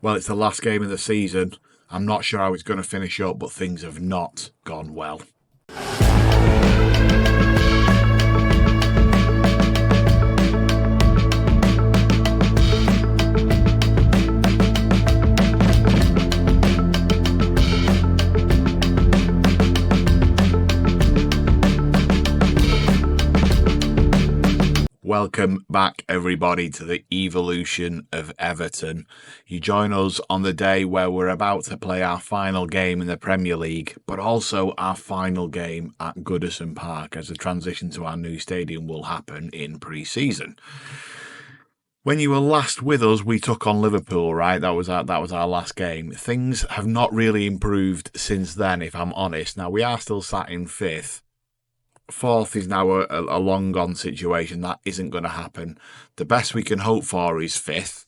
Well, it's the last game of the season. I'm not sure how it's going to finish up, but things have not gone well. Welcome back, everybody, to the evolution of Everton. You join us on the day where we're about to play our final game in the Premier League, but also our final game at Goodison Park, as the transition to our new stadium will happen in pre-season. When you were last with us, we took on Liverpool, right? That was our last game. Things have not really improved since then, if I'm honest. Now, we are still sat in fifth. Fourth is now a long gone situation. That isn't going to happen. The best we can hope for is fifth.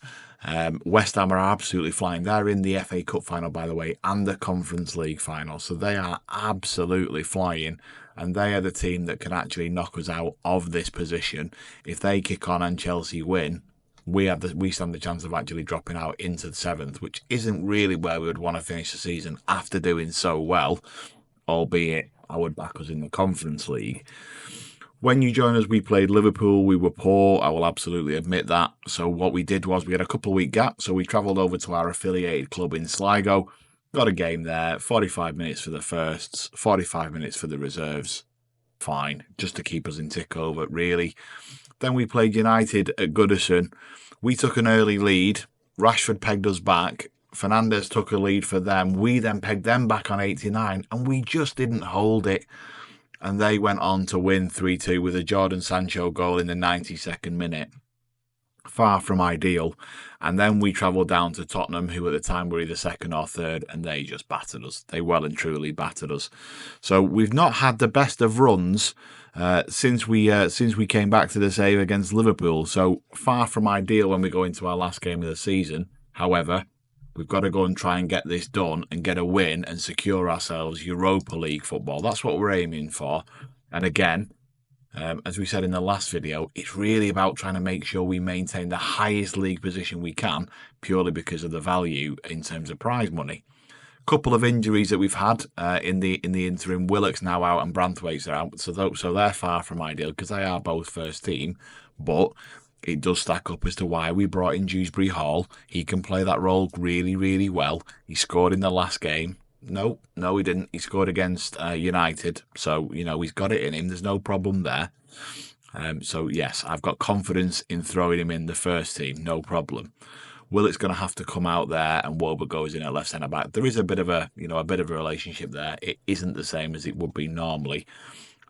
West Ham are absolutely flying. They're in the FA Cup final, by the way, and the Conference League final. So they are absolutely flying. And they are the team that can actually knock us out of this position. If they kick on and Chelsea win, we stand the chance of actually dropping out into the seventh, which isn't really where we would want to finish the season after doing so well, albeit I would back us in the Conference League. When you join us, we played Liverpool. We were poor. I will absolutely admit that. So what we did was we had a couple of week gap. So we travelled over to our affiliated club in Sligo. Got a game there. 45 minutes for the firsts, 45 minutes for the reserves. Fine. Just to keep us in tick over, really. Then we played United at Goodison. We took an early lead. Rashford pegged us back. Fernandes took a lead for them. We then pegged them back on 89, and we just didn't hold it. And they went on to win 3-2 with a Jordan Sancho goal in the 92nd minute. Far from ideal. And then we travelled down to Tottenham, who at the time were either second or third, and they just battered us. They well and truly battered us. So we've not had the best of runs since we came back to the save against Liverpool. So far from ideal when we go into our last game of the season. However, we've got to go and try and get this done and get a win and secure ourselves Europa League football. That's what we're aiming for. And again, as we said in the last video, it's really about trying to make sure we maintain the highest league position we can, purely because of the value in terms of prize money. Couple of injuries that we've had in the interim. Willock's now out and Branthwaite's are out, so they're far from ideal because they are both first team. But it does stack up as to why we brought in Dewsbury Hall. He can play that role really, really well. He scored in the last game. No, he didn't. He scored against United. So, he's got it in him. There's no problem there. So, yes, I've got confidence in throwing him in the first team. No problem. Willock's going to have to come out there and Woba goes in at left centre back. There is a bit of a relationship there. It isn't the same as it would be normally.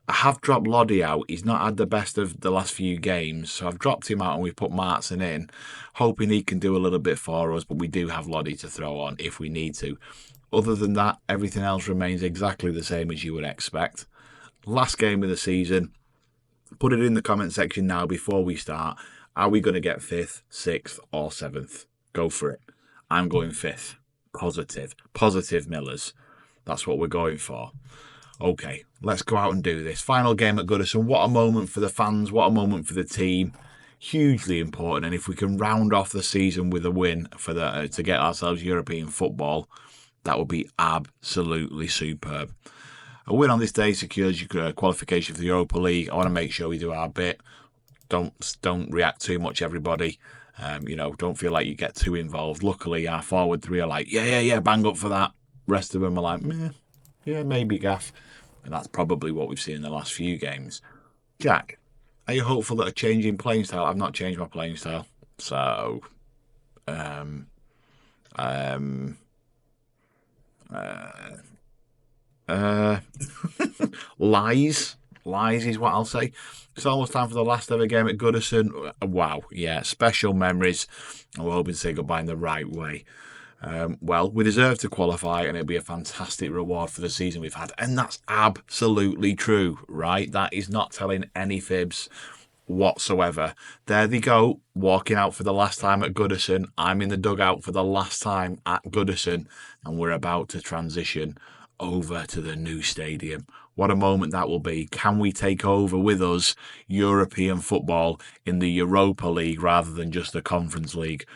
I have dropped Loddy out. He's not had the best of the last few games, so I've dropped him out and we've put Martson in, hoping he can do a little bit for us, but we do have Loddy to throw on if we need to. Other than that, everything else remains exactly the same as you would expect. Last game of the season. Put it in the comment section now before we start. Are we going to get 5th, 6th or 7th? Go for it. I'm going 5th. Positive Millers. That's what we're going for. Okay, let's go out and do this. Final game at Goodison. What a moment for the fans. What a moment for the team. Hugely important. And if we can round off the season with a win for to get ourselves European football, that would be absolutely superb. A win on this day secures your qualification for the Europa League. I want to make sure we do our bit. Don't react too much, everybody. Don't feel like you get too involved. Luckily, our forward three are like, yeah, bang up for that. Rest of them are like, yeah, maybe gaff. And that's probably what we've seen in the last few games. Jack, are you hopeful that a change in playing style? I've not changed my playing style. So, lies is what I'll say. It's almost time for the last ever game at Goodison. Wow, yeah, special memories. And we're hoping to say goodbye in the right way. We deserve to qualify and it'll be a fantastic reward for the season we've had. And that's absolutely true, right? That is not telling any fibs whatsoever. There they go, walking out for the last time at Goodison. I'm in the dugout for the last time at Goodison, and we're about to transition over to the new stadium. What a moment that will be. Can we take over with us European football in the Europa League rather than just the Conference League?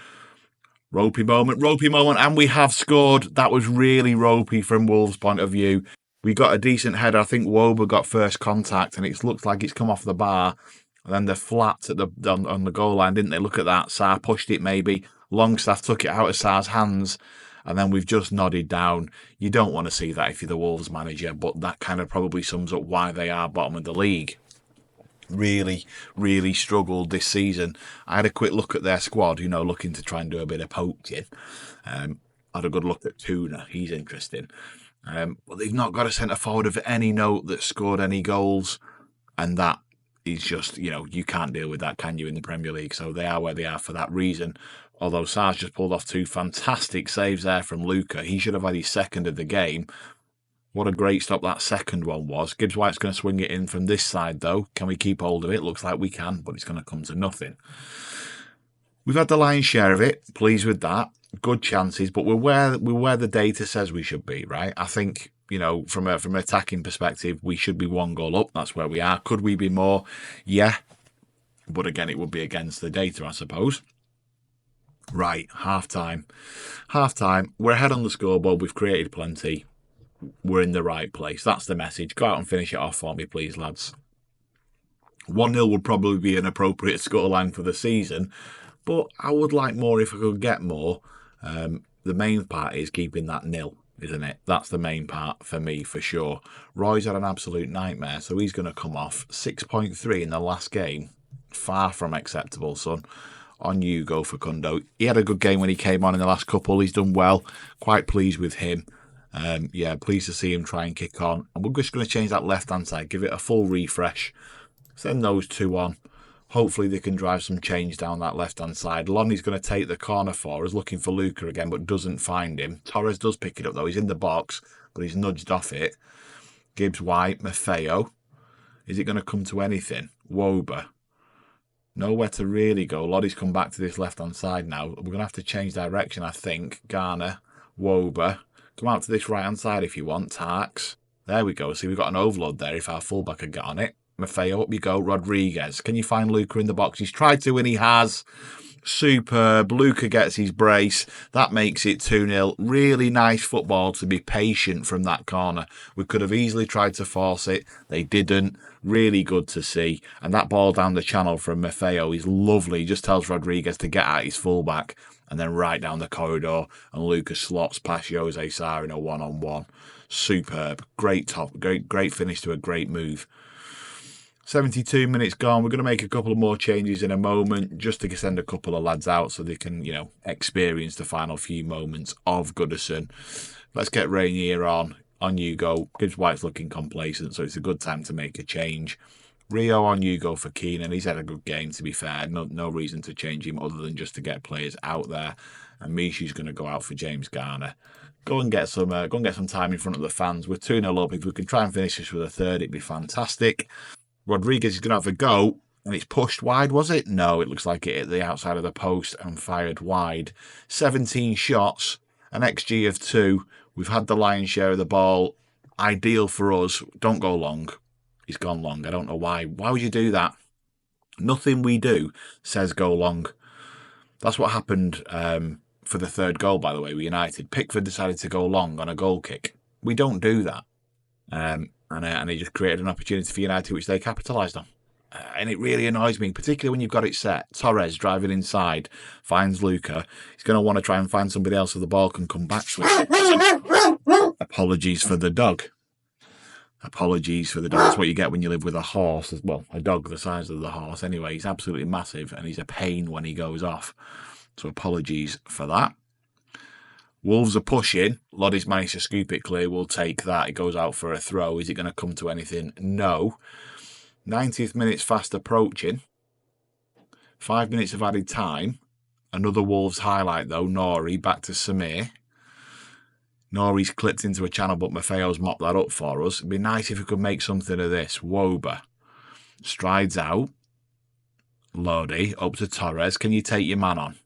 Ropey moment, and we have scored. That was really ropey from Wolves' point of view. We got a decent header. I think Woba got first contact, and it looks like it's come off the bar. And then they're flat at on the goal line, didn't they? Look at that. Sarr pushed it maybe. Longstaff took it out of Sarr's hands, and then we've just nodded down. You don't want to see that if you're the Wolves manager, but that kind of probably sums up why they are bottom of the league. Really struggled this season. I had a quick look at their squad, looking to try and do a bit of poaching. I had a good look at Tuna. He's interesting. But they've not got a centre forward of any note that scored any goals. And that is just, you can't deal with that, can you, in the Premier League? So they are where they are for that reason. Although Sarr's just pulled off 2 fantastic saves there from Luca. He should have had his second of the game. What a great stop that second one was. Gibbs White's going to swing it in from this side, though. Can we keep hold of it? Looks like we can, but it's going to come to nothing. We've had the lion's share of it. Pleased with that. Good chances, but we're where the data says we should be, right? I think, from an attacking perspective, we should be 1 goal up. That's where we are. Could we be more? Yeah. But again, it would be against the data, I suppose. Right, half-time. We're ahead on the scoreboard. We've created plenty. We're in the right place. That's the message. Go out and finish it off for me, please, lads. 1-0 would probably be an appropriate scoreline for the season, but I would like more if I could get more. The main part is keeping that 0, isn't it? That's the main part for me, for sure. Roy's had an absolute nightmare, so he's going to come off. 6.3 in the last game. Far from acceptable, son. On you go, Facundo. He had a good game when he came on in the last couple. He's done well. Quite pleased with him. Pleased to see him try and kick on. And we're just going to change that left-hand side, give it a full refresh. Send those 2 on. Hopefully they can drive some change down that left-hand side. Lonnie's going to take the corner for us, looking for Luca again, but doesn't find him. Torres does pick it up, though. He's in the box, but he's nudged off it. Gibbs White, Maffeo. Is it going to come to anything? Woba. Nowhere to really go. Lottie's come back to this left-hand side now. We're going to have to change direction, I think. Garner, Woba. Come out to this right-hand side if you want, Tarks. There we go. See, we've got an overload there if our fullback had got on it. Maffeo, up you go. Rodriguez. Can you find Luca in the box? He's tried to and he has. Superb. Luca gets his brace. That makes it 2-0. Really nice football to be patient from that corner. We could have easily tried to force it. They didn't. Really good to see. And that ball down the channel from Maffeo is lovely. He just tells Rodriguez to get at his fullback. And then right down the corridor, and Lucas slots past Jose Sarr in a 1-on-1. Superb. Great finish to a great move. 72 minutes gone. We're going to make a couple of more changes in a moment, just to send a couple of lads out so they can, experience the final few moments of Goodison. Let's get Rainier on. On you go. Gibbs White's looking complacent, so it's a good time to make a change. Rio, on you go for Keenan. He's had a good game, to be fair. No reason to change him other than just to get players out there. And Mishu's going to go out for James Garner. Go and get some time in front of the fans. We're 2-0 up. If we can try and finish this with a third, it'd be fantastic. Rodriguez is going to have a go, and it's pushed wide, was it? No, it looks like it hit the outside of the post and fired wide. 17 shots, an XG of 2. We've had the lion's share of the ball. Ideal for us. Don't go long. He's gone long. I don't know why. Why would you do that? Nothing we do says go long. That's what happened for the third goal, by the way, with United. Pickford decided to go long on a goal kick. We don't do that. And he just created an opportunity for United, which they capitalised on. And it really annoys me, particularly when you've got it set. Torres driving inside, finds Luca. He's going to want to try and find somebody else so the ball can come back to him. Apologies for the dog. That's what you get when you live with a horse. Well, a dog the size of the horse. Anyway, he's absolutely massive and he's a pain when he goes off. So apologies for that. Wolves are pushing. Lottie's managed to scoop it clear. We'll take that. It goes out for a throw. Is it going to come to anything? No. 90th minute's fast approaching. 5 minutes of added time. Another Wolves highlight though. Nori back to Samir. Nori's clipped into a channel, but Maffeo's mopped that up for us. It'd be nice if we could make something of this. Woba strides out. Lodi up to Torres. Can you take your man on?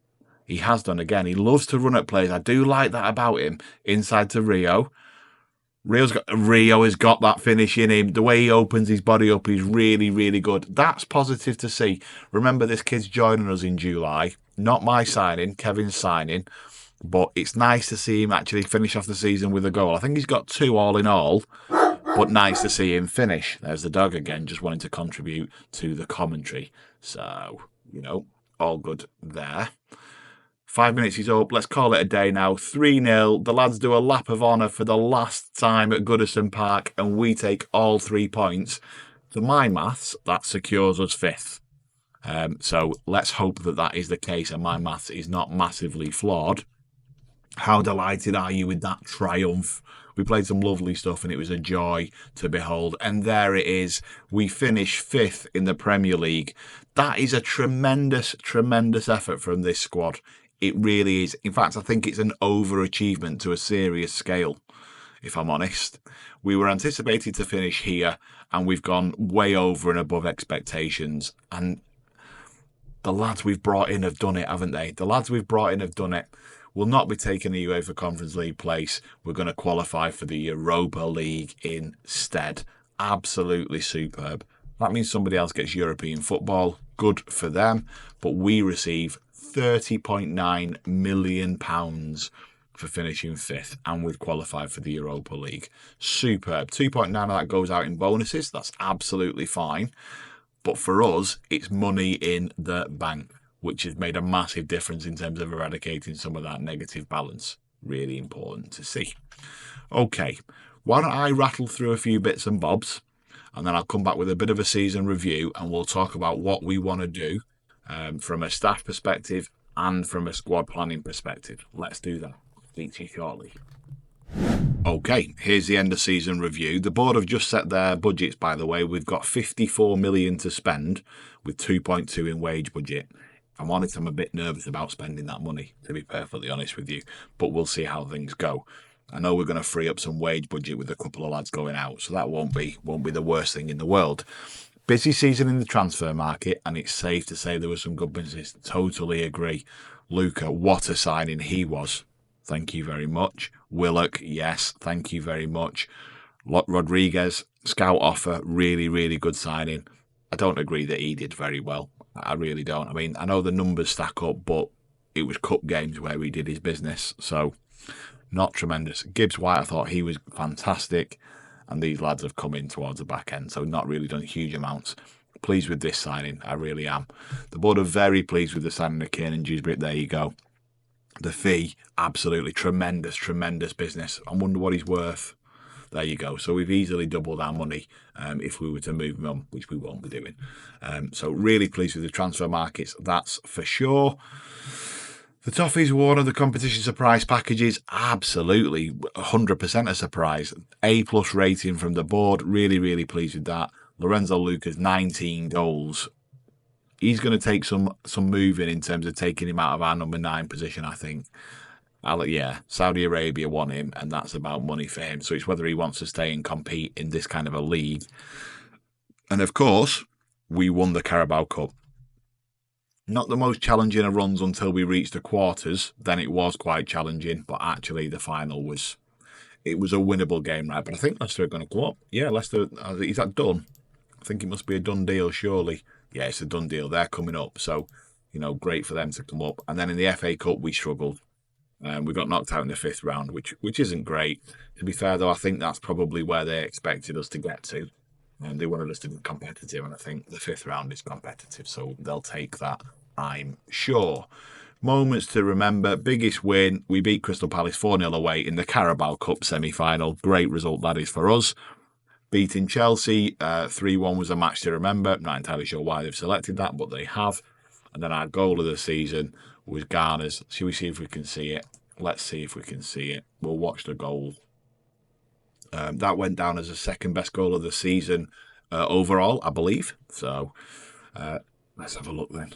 He has done again. He loves to run at players. I do like that about him. Inside to Rio. Rio has got that finish in him. The way he opens his body up is really, really good. That's positive to see. Remember, this kid's joining us in July. Not my signing, Kevin's signing, but it's nice to see him actually finish off the season with a goal. I think he's got 2 all in all, but nice to see him finish. There's the dog again, just wanting to contribute to the commentary. So, all good there. 5 minutes is up. Let's call it a day now. 3-0. The lads do a lap of honour for the last time at Goodison Park, and we take all 3 points. To my maths, that secures us 5th. So let's hope that is the case and my maths is not massively flawed. How delighted are you with that triumph? We played some lovely stuff and it was a joy to behold. And there it is. We finish 5th in the Premier League. That is a tremendous, tremendous effort from this squad. It really is. In fact, I think it's an overachievement to a serious scale, if I'm honest. We were anticipated to finish here and we've gone way over and above expectations. And the lads we've brought in have done it, haven't they? The lads we've brought in have done it. We'll not be taking the UEFA Conference League place. We're going to qualify for the Europa League instead. Absolutely superb. That means somebody else gets European football. Good for them. But we receive £30.9 million for finishing 5th, and we've qualified for the Europa League. Superb. 2.9 of that goes out in bonuses. That's absolutely fine. But for us, it's money in the bank, which has made a massive difference in terms of eradicating some of that negative balance. Really important to see. Okay, why don't I rattle through a few bits and bobs, and then I'll come back with a bit of a season review, and we'll talk about what we want to do from a staff perspective and from a squad planning perspective. Let's do that. Speak to you shortly. Okay, here's the end of season review. The board have just set their budgets, by the way. We've got 54 million to spend with 2.2 in wage budget. If I'm honest, I'm a bit nervous about spending that money, to be perfectly honest with you, but we'll see how things go. I know we're going to free up some wage budget with a couple of lads going out, so that won't be the worst thing in the world. Busy season in the transfer market, and it's safe to say there was some good business. Totally agree. Luca, what a signing he was. Thank you very much. Willock, yes, thank you very much. Rodriguez, scout offer, really, really good signing. I don't agree that he did very well. I really don't. I mean, I know the numbers stack up, but it was cup games where he did his business, so not tremendous. Gibbs White, I thought he was fantastic, and these lads have come in towards the back end, so not really done huge amounts. Pleased with this signing, I really am. The board are very pleased with the signing of Kane and Dewsbury. There you go. The fee, absolutely tremendous, tremendous business. I wonder what he's worth. There you go. So we've easily doubled our money if we were to move him on, which we won't be doing. So really pleased with the transfer markets, that's for sure. The Toffees were one of the competition surprise packages. Absolutely, 100% a surprise. A+ rating from the board. Really, really pleased with that. Lorenzo Lucas, 19 goals. He's going to take some moving in terms of taking him out of our number 9 position, I think. Saudi Arabia want him, and that's about money for him. So it's whether he wants to stay and compete in this kind of a league. And of course, we won the Carabao Cup. Not the most challenging of runs until we reached the quarters. Then it was quite challenging, but actually the final was a winnable game, right? But I think Leicester are going to come up. Yeah, Leicester, is that done? I think it must be a done deal, surely. Yeah, it's a done deal. They're coming up. So, great for them to come up. And then in the FA Cup, we struggled. We got knocked out in the 5th round, which isn't great. To be fair, though, I think that's probably where they expected us to get to. And they wanted us to be competitive, and I think the 5th round is competitive, so they'll take that, I'm sure. Moments to remember. Biggest win. We beat Crystal Palace 4-0 away in the Carabao Cup semi-final. Great result that is for us. Beating Chelsea 3-1 was a match to remember. Not entirely sure why they've selected that, but they have. And then our goal of the season was Garner's. Shall we see if we can see it? Let's see if we can see it. We'll watch the goal. That went down as the second best goal of the season overall, I believe. So let's have a look then.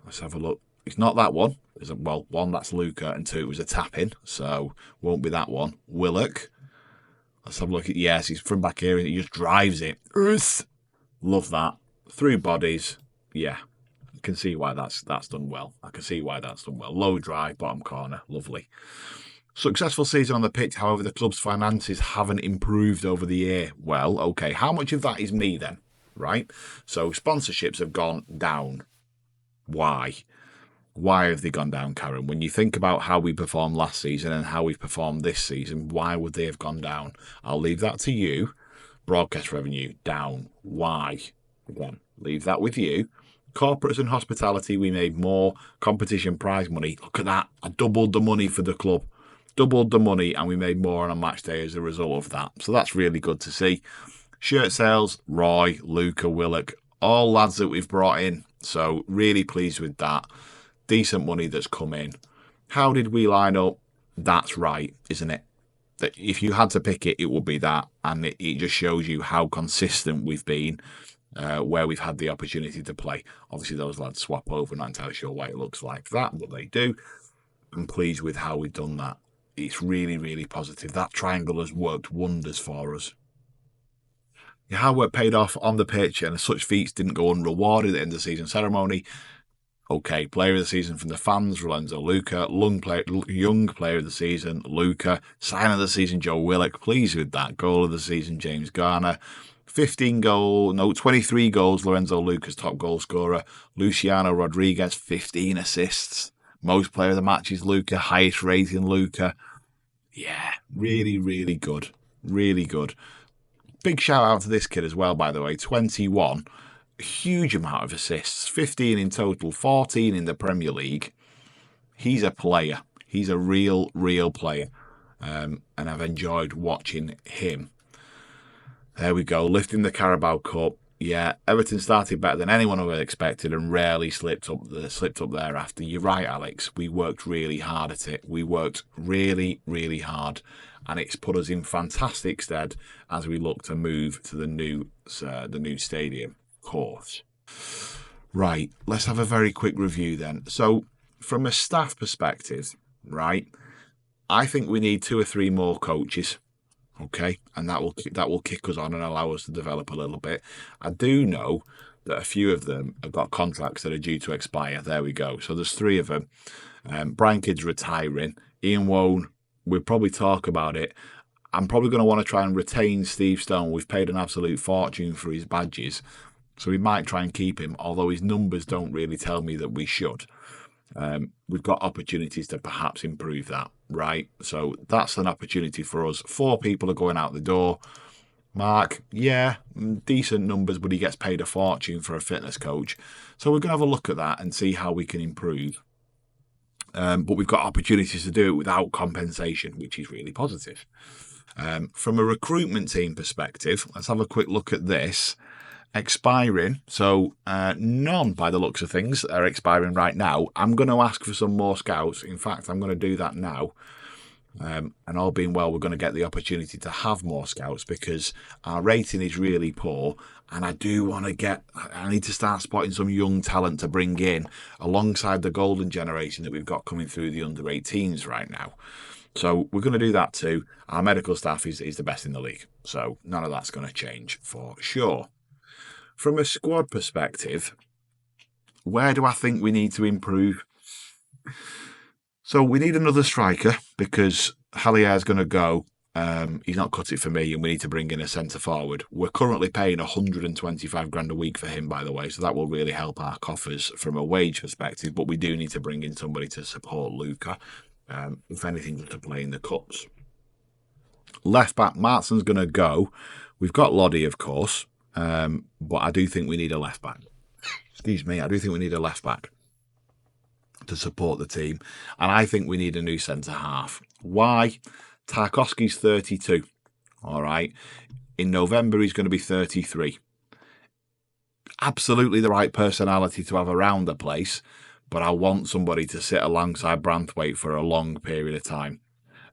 Let's have a look. It's not that one. One, that's Luca, and 2, it was a tap-in. So won't be that one. Willock. Let's have a look at, yes, he's from back here and he just drives it. Love that. Through bodies. Yeah. I can see why that's done well. Low drive, bottom corner. Lovely. Successful season on the pitch. However, the club's finances haven't improved over the year. Well, okay. How much of that is me then? Right? So sponsorships have gone down. Why? Why have they gone down, Karen? When you think about how we performed last season and how we've performed this season, why would they have gone down? I'll leave that to you. Broadcast revenue down. Why? Again, leave that with you. Corporates and hospitality, we made more. Competition prize money. Look at that. I doubled the money for the club. Doubled the money, and we made more on a match day as a result of that. So that's really good to see. Shirt sales, Roy, Luca, Willock, all lads that we've brought in. So really pleased with that. Decent money that's come in. How did we line up? That's right, isn't it? That if you had to pick it, it would be that. And it just shows you how consistent we've been where we've had the opportunity to play. Obviously, those lads swap over. Not entirely sure why it looks like that, but they do. I'm pleased with how we've done that. It's really, really positive. That triangle has worked wonders for us. Your hard work paid off on the pitch, and such feats didn't go unrewarded at the end of the season ceremony. Okay, player of the season from the fans, Lorenzo Luca. Young player of the season, Luca. Sign of the season, Joe Willock. Pleased with that. Goal of the season, James Garner. 23 goals, Lorenzo Luca's top goal scorer. Luciano Rodriguez, 15 assists. Most player of the match is Luca. Highest rating, Luca. Yeah, really, really good. Really good. Big shout out to this kid as well, by the way. 21. Huge amount of assists. 15 in total. 14 in the Premier League. He's a player. He's a real player. And I've enjoyed watching him. There we go. Lifting the Carabao Cup. Yeah, Everton started better than anyone would have expected and rarely slipped up thereafter. You're right, Alex. We worked really hard at it. We worked really, really hard, and it's put us in fantastic stead as we look to move to the new stadium. Of course. Right, let's have a very quick review then. So, from a staff perspective, right, I think we need 2 or 3 more coaches. Okay, and that will kick us on and allow us to develop a little bit. I do know that a few of them have got contracts that are due to expire. There we go. So there's 3 of them. Brian Kidd's retiring. Ian Wone, we'll probably talk about it. I'm probably going to want to try and retain Steve Stone. We've paid an absolute fortune for his badges, so we might try and keep him, although his numbers don't really tell me that we should. We've got opportunities to perhaps improve that, right? So that's an opportunity for us. 4 people are going out the door. Mark, yeah, decent numbers, but he gets paid a fortune for a fitness coach. So we're going to have a look at that and see how we can improve. But we've got opportunities to do it without compensation, which is really positive. From a recruitment team perspective, let's have a quick look at this. Expiring, so none by the looks of things are expiring right now. I'm going to ask for some more scouts. In fact, I'm going to do that now. And all being well, we're going to get the opportunity to have more scouts because our rating is really poor. And I need to start spotting some young talent to bring in alongside the golden generation that we've got coming through the under 18s right now. So we're going to do that too. Our medical staff is the best in the league. So none of that's going to change for sure. From a squad perspective, where do I think we need to improve? So we need another striker because Hallier's going to go. He's not cut it for me, and we need to bring in a centre forward. We're currently paying 125 grand a week for him, by the way, so that will really help our coffers from a wage perspective. But we do need to bring in somebody to support Luca, if anything, just to play in the cups. Left back, Martson's going to go. We've got Loddy, of course. But I do think we need a left back. Excuse me, I do think we need a left back to support the team. And I think we need a new centre half. Why? Tarkowski's 32. All right. In November, he's going to be 33. Absolutely the right personality to have around the place, but I want somebody to sit alongside Branthwaite for a long period of time.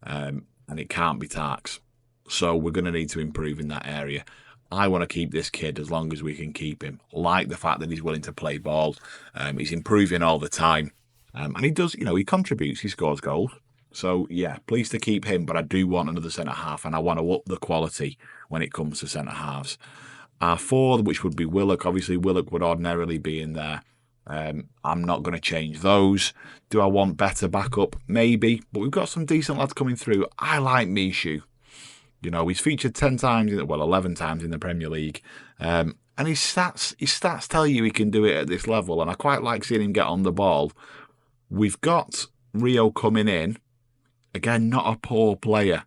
And it can't be Tarks. So we're going to need to improve in that area. I want to keep this kid as long as we can keep him. Like the fact that he's willing to play ball. He's improving all the time. And he does, he contributes. He scores goals. So, yeah, pleased to keep him. But I do want another centre-half. And I want to up the quality when it comes to centre-halves. Our 4, which would be Willock. Obviously, Willock would ordinarily be in there. I'm not going to change those. Do I want better backup? Maybe. But we've got some decent lads coming through. I like Mishu. He's featured 11 times in the Premier League. And his stats tell you he can do it at this level. And I quite like seeing him get on the ball. We've got Rio coming in. Again, not a poor player,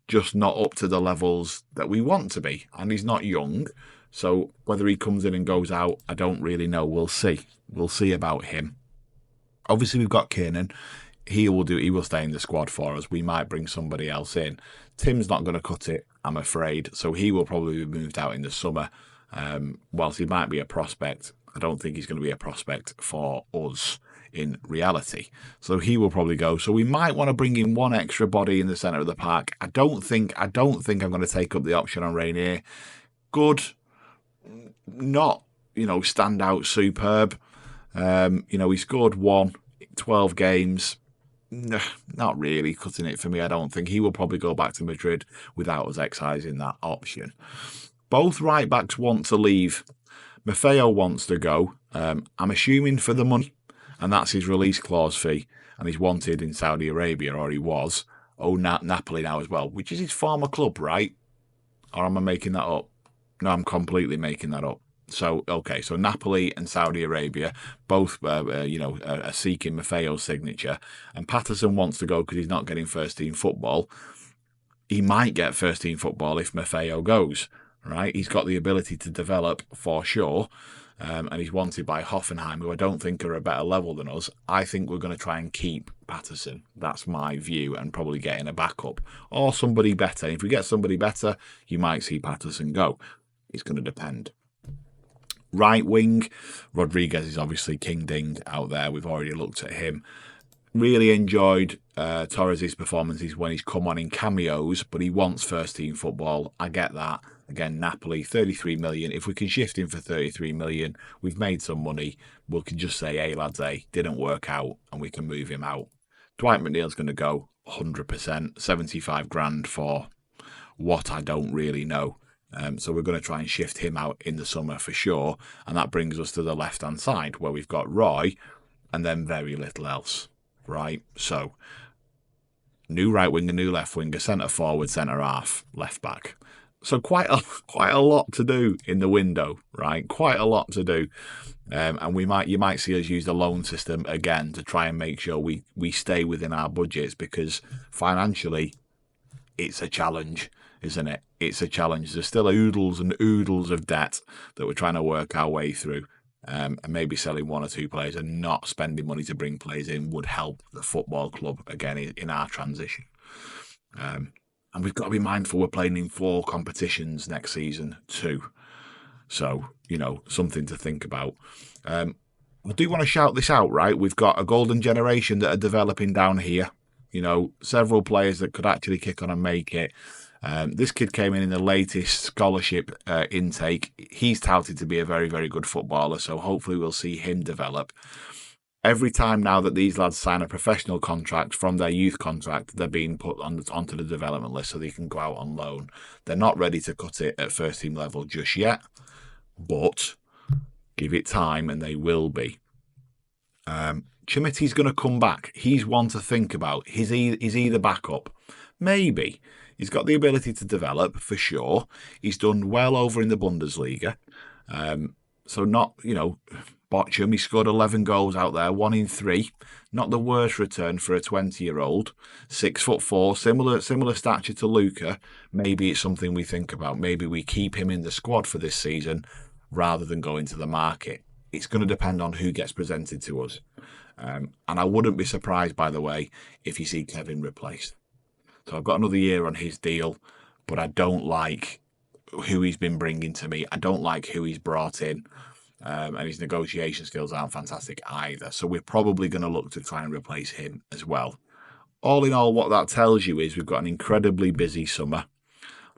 just not up to the levels that we want to be. And he's not young. So whether he comes in and goes out, I don't really know. We'll see. We'll see about him. Obviously, we've got Kiernan. He will stay in the squad for us. We might bring somebody else in. Tim's not going to cut it, I'm afraid. So he will probably be moved out in the summer. Whilst he might be a prospect, I don't think he's going to be a prospect for us in reality. So he will probably go. So we might want to bring in one extra body in the centre of the park. I don't think I'm going to take up the option on Rainier. Good, not, stand out superb. He scored 12 games. No, not really cutting it for me, I don't think. He will probably go back to Madrid without us excising that option. Both right backs want to leave. Maffeo wants to go. I'm assuming for the money, and that's his release clause fee, and he's wanted in Saudi Arabia, or he was. Napoli now as well, which is his former club, right? Or am I making that up? No, I'm completely making that up. So, okay, so Napoli and Saudi Arabia both, are seeking Maffeo's signature. And Patterson wants to go because he's not getting first-team football. He might get first-team football if Maffeo goes, right? He's got the ability to develop for sure. And he's wanted by Hoffenheim, who I don't think are a better level than us. I think we're going to try and keep Patterson. That's my view, and probably get in a backup. Or somebody better. If we get somebody better, you might see Patterson go. It's going to depend. Right wing, Rodriguez is obviously king ding out there. We've already looked at him. Really enjoyed Torres' performances when he's come on in cameos, but he wants first team football. I get that. Again, Napoli, 33 million. If we can shift him for 33 million, we've made some money. We can just say, hey lads, didn't work out, and we can move him out. Dwight McNeil's going to go 100%, 75 grand for what I don't really know. So we're going to try and shift him out in the summer for sure. And that brings us to the left-hand side where we've got Roy and then very little else, right? So new right winger, new left winger, centre forward, centre half, left back. So quite a lot to do in the window, right? Quite a lot to do. And you might see us use the loan system again to try and make sure we stay within our budgets, because financially it's a challenge, isn't it? It's a challenge. There's still oodles and oodles of debt that we're trying to work our way through. And maybe selling one or two players and not spending money to bring players in would help the football club again in our transition. And we've got to be mindful we're playing in 4 competitions next season too. So, something to think about. I do want to shout this out, right? We've got a golden generation that are developing down here. Several players that could actually kick on and make it. This kid came in the latest scholarship intake. He's touted to be a very, very good footballer, so hopefully we'll see him develop. Every time now that these lads sign a professional contract from their youth contract, they're being put onto the development list so they can go out on loan. They're not ready to cut it at first team level just yet, but give it time and they will be. Chimiti's going to come back. He's one to think about. Is he the backup? Maybe. He's got the ability to develop, for sure. He's done well over in the Bundesliga. So not, Bochum, he scored 11 goals out there, 1 in 3. Not the worst return for a 20-year-old. 6'4", similar stature to Luca. Maybe it's something we think about. Maybe we keep him in the squad for this season rather than go into the market. It's going to depend on who gets presented to us. And I wouldn't be surprised, by the way, if you see Kevin replaced. So I've got another year on his deal, but I don't like who he's been bringing to me. I don't like who he's brought in. And his negotiation skills aren't fantastic either. So we're probably going to look to try and replace him as well. All in all, what that tells you is we've got an incredibly busy summer.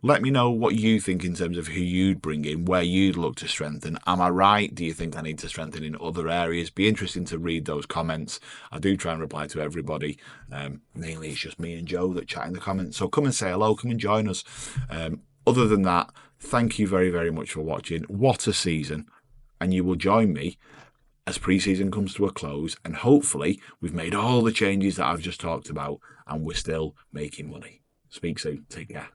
Let me know what you think in terms of who you'd bring in, where you'd look to strengthen. Am I right? Do you think I need to strengthen in other areas? Be interesting to read those comments. I do try and reply to everybody. Mainly it's just me and Joe that chat in the comments. So come and say hello, come and join us. Other than that, thank you very, very much for watching. What a season. And you will join me as pre-season comes to a close. And hopefully we've made all the changes that I've just talked about and we're still making money. Speak soon. Take care.